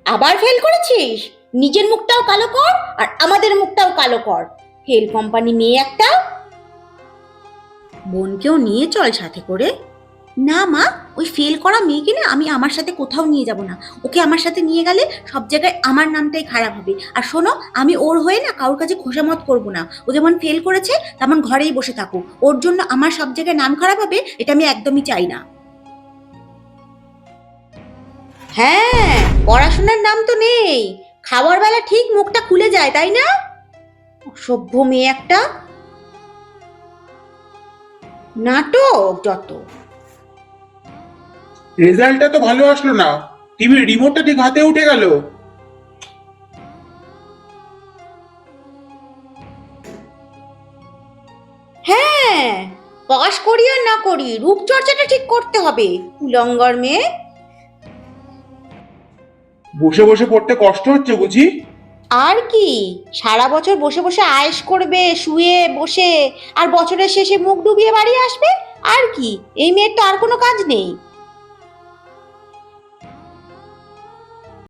আবার ফেল করেছিস? নিজের মুখটাও কালো কর আর আমাদের মুখটাও কালো কর। ফেল কোম্পানি মেয়ে একটা। বোনকেও নিয়ে চল সাথে করে। না মা, ওই ফেল করা মেয়েকে না আমি আমার সাথে কোথাও নিয়ে যাব না। ওকে আমার সাথে নিয়ে গেলে সব জায়গায় আমার নামটাই খারাপ হবে। আর শোনো, আমি ওর হয়ে না কারোর কাছে খোশামত করব না। ও যেমন ফেল করেছে তেমন ঘরেই বসে থাকুক, ওর জন্য আমার সব জায়গায় নাম খারাপ হবে, এটা আমি একদমই চাই না। হ্যাঁ, পড়াশোনার নাম তো নেই, খাওয়ার বেলা ঠিক মুখটা খুলে যায়, তাই না? অসভ্য মেয়ে একটা। নাটক যত। রেজাল্টটা তো ভালো আসলো না, টিভির রিমোটটা ঠিক হাতে উঠে গেল। হ্যাঁ, পাশ করি আর না করি, রূপচর্চাটা ঠিক করতে হবে। উলঙ্গর মেয়ে। বসে বসে পড়তে কষ্ট হচ্ছে বুঝি? আর কি, সারা বছর বসে বসে আয়েশ করবে শুয়ে বসে, আর বছরের শেষে মুখ ডুবিয়ে বাড়ি আসবে। আর কি, এই মেয়ের তো আর কোনো কাজ নেই।